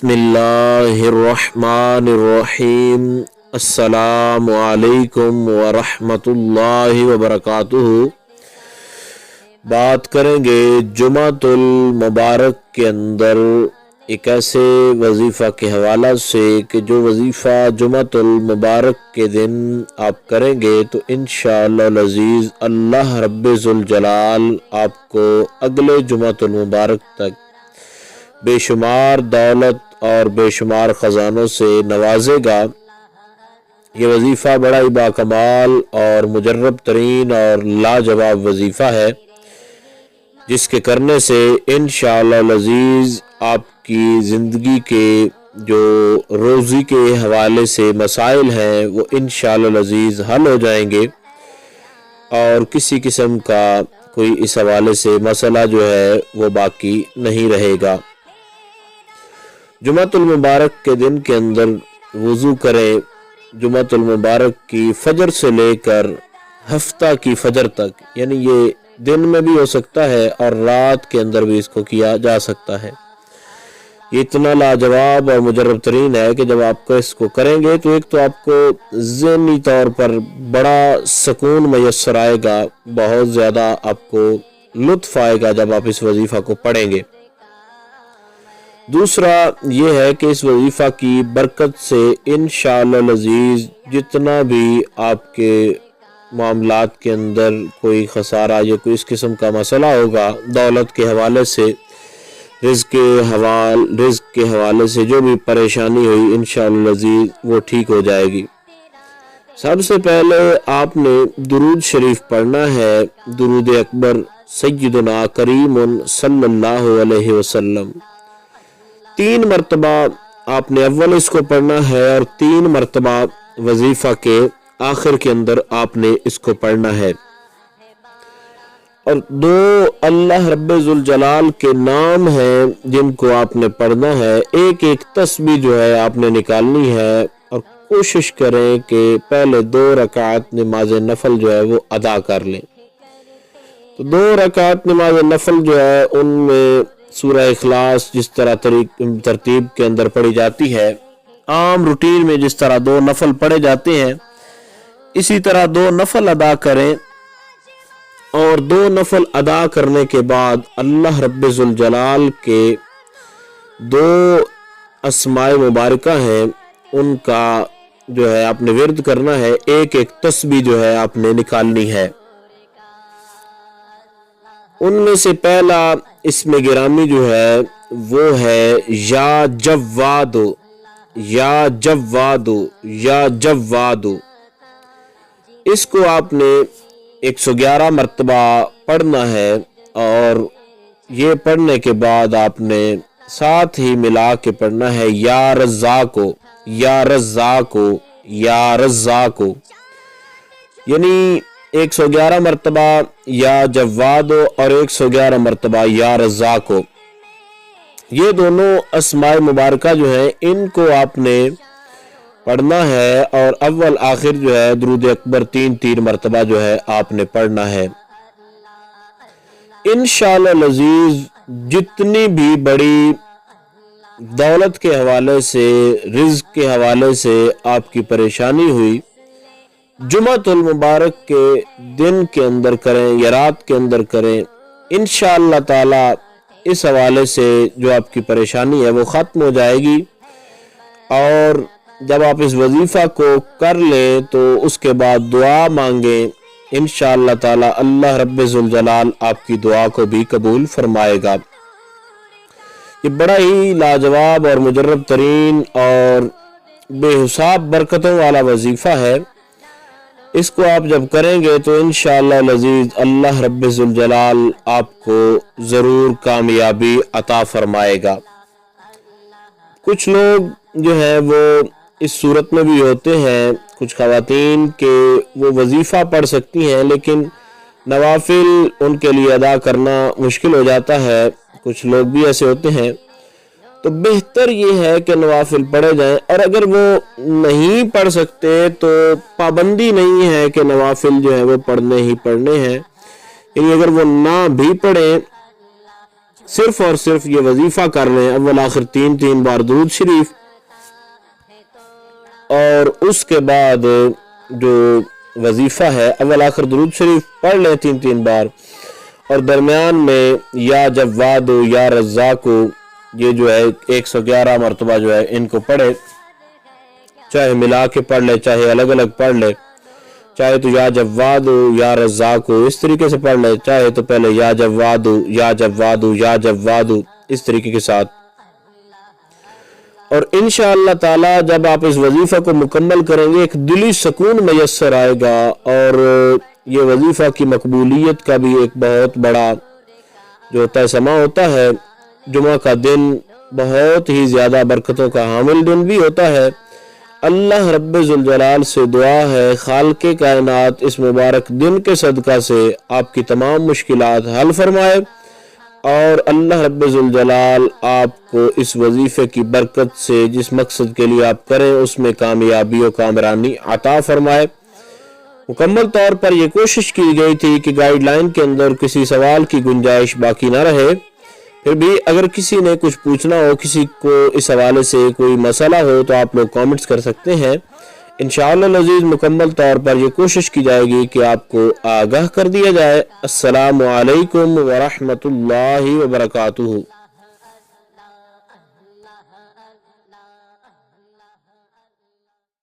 बिस्मिल्लाहिर्रहमानिर्रहीम। अस्सलामु अलैकुम वरहमतुल्लाहि वबरकातुहू। बात करेंगे जुमातुल मुबारक के अंदर एक ऐसे वजीफ़ा के हवाला से कि जो वजीफ़ा जुमातुल मुबारक के दिन आप करेंगे तो इंशाअल्लाह अज़ीज़ अल्लाह रब्बुल जलाल आपको अगले जुमातुल मुबारक तक बेशुमार दौलत और बेशुमार ख़जानों से नवाजेगा। ये वजीफ़ा बड़ा ही बाकमाल और मुजर्रब तरीन और लाजवाब वजीफ़ा है, जिसके करने से इंशाअल्लाह अज़ीज़ आपकी ज़िंदगी के जो रोज़ी के हवाले से मसाइल हैं वो इंशाअल्लाह अज़ीज़ हल हो जाएंगे और किसी किस्म का कोई इस हवाले से मसला जो है वो बाकी नहीं रहेगा। जुमातुल मुबारक के दिन के अंदर वज़ू करें। जुमातुल मुबारक की फजर से लेकर हफ्ता की फजर तक, यानी ये दिन में भी हो सकता है और रात के अंदर भी इसको किया जा सकता है। ये इतना लाजवाब और मुजर्रब तरीन है कि जब आपको इसको करेंगे तो एक तो आपको ज़हनी तौर पर बड़ा सुकून मैसर आएगा, बहुत ज़्यादा आपको लुत्फ़ आएगा जब आप इस वजीफ़ा को पढ़ेंगे। दूसरा ये है कि इस वजीफ़ा की बरकत से इंशाअल्लाह अज़ीज़ जितना भी आपके मामलात के अंदर कोई खसारा या कोई इस किस्म का मसला होगा दौलत के हवाले से, रिज़्क़ के हवाले से जो भी परेशानी हुई इंशाअल्लाह अज़ीज़ वो ठीक हो जाएगी। सबसे पहले आपने दुरूद शरीफ पढ़ना है, दुरूद अकबर सय्यदुना करीमुन सल्लल्लाहु अलैहि वसल्लम। 3 मरतबा आपने अव्वल इसको पढ़ना है और 3 मरतबा वजीफ़ा के आखिर के अंदर आपने इसको पढ़ना है। और 2 अल्लाह रब्बुल जलाल के नाम हैं जिनको आपने पढ़ना है। एक एक तस्बीह जो है आपने निकालनी है और कोशिश करें कि पहले 2 रकात नमाज नफल जो है वो अदा कर लें। तो 2 रकात नमाज नफल जो है उनमें सूरह इखलास जिस तरह तरतीब के अंदर पढ़ी जाती है, आम रूटीन में जिस तरह 2 नफल पढ़े जाते हैं इसी तरह 2 नफल अदा करें। और 2 नफल अदा करने के बाद अल्लाह रब्बुल जलाल के 2 अस्माए मुबारका हैं उनका जो है आपने विर्द करना है। एक एक तस्बीह जो है आपने निकालनी है। उनमें से पहला इसमें गिरामी जो है वो है या जव्वादो, या जव्वादो, या जव्वादो। इसको आपने 111 मरतबा पढ़ना है और ये पढ़ने के बाद आपने साथ ही मिला के पढ़ना है या रज़्ज़ाको, या रज़्ज़ाको, या रज़्ज़ाको। यानी 111 मरतबा या जव्वादो और 111 मरतबा या रज़्ज़ाको। ये दोनों अस्माए मुबारका जो है इनको आपने पढ़ना है और अव्वल आखिर जो है दुरूद अकबर 3-3 मरतबा जो है आपने पढ़ना है। इंशाअल्लाह अज़ीज़ जितनी भी बड़ी दौलत के हवाले से, रिज़्क़ के हवाले से आपकी परेशानी हुई, जुमातुल मुबारक के दिन के अंदर करें या रात के अंदर करें, इंशाअल्लाह ताला इस हवाले से जो आपकी परेशानी है वो ख़त्म हो जाएगी। और जब आप इस वजीफ़ा को कर लें तो उसके बाद दुआ मांगें, इंशाअल्लाह ताला अल्लाह रब्बुल जलाल आपकी दुआ को भी कबूल फरमाएगा। ये बड़ा ही लाजवाब और मुजर्रब तरीन और बेहिसाब बरकतों वाला वजीफ़ा है। इसको आप जब करेंगे तो इंशाअल्लाह अज़ीज़ अल्लाह रब्बुल जलाल आपको ज़रूर कामयाबी अता फरमाएगा। कुछ लोग जो है वो इस सूरत में भी होते हैं, कुछ ख़वातीन के वो वजीफ़ा पढ़ सकती हैं लेकिन नवाफिल उनके लिए अदा करना मुश्किल हो जाता है। कुछ लोग भी ऐसे होते हैं, तो बेहतर ये है कि नवाफिल पढ़े जाएं। और अगर वो नहीं पढ़ सकते तो पाबंदी नहीं है कि नवाफिल जो है वो पढ़ने ही पढ़ने हैं। यानी अगर वो ना भी पढ़ें صرف اور صرف یہ وظیفہ کر لیں، اول آخر 3 بار درود شریف، اور اس کے بعد جو وظیفہ ہے اول آخر درود شریف پڑھ لیں 3 بار، اور درمیان میں یا جواد یا رزاق یہ جو ہے 111 مرتبہ جو ہے ان کو پڑھے، چاہے ملا کے پڑھ لے چاہے الگ الگ پڑھ لے، چاہے تو یا جواد یا رزاق اس طریقے سے پڑھ لے، چاہے تو پہلے یا جواد یا جواد یا جواد اس طریقے کے ساتھ۔ اور انشاءاللہ تعالی جب آپ اس وظیفہ کو مکمل کریں گے ایک دلی سکون میسر آئے گا، اور یہ وظیفہ کی مقبولیت کا بھی ایک بہت بڑا جو تسمہ ہوتا ہے، جمعہ کا دن بہت ہی زیادہ برکتوں کا حامل دن بھی ہوتا ہے۔ اللہ رب ذوالجلال سے دعا ہے خالق کائنات اس مبارک دن کے صدقہ سے آپ کی تمام مشکلات حل فرمائے، اور اللہ رب ذوالجلال آپ کو اس وظیفے کی برکت سے جس مقصد کے لیے آپ کریں اس میں کامیابی و کامرانی عطا فرمائے۔ مکمل طور پر یہ کوشش کی گئی تھی کہ گائیڈ لائن کے اندر کسی سوال کی گنجائش باقی نہ رہے، پھر بھی اگر کسی نے کچھ پوچھنا ہو، کسی کو اس حوالے سے کوئی مسئلہ ہو تو آپ لوگ کامنٹس کر سکتے ہیں۔ انشاءاللہ العزیز مکمل طور پر یہ کوشش کی جائے گی کہ آپ کو آگاہ کر دیا جائے۔ السلام علیکم ورحمۃ اللہ وبرکاتہ۔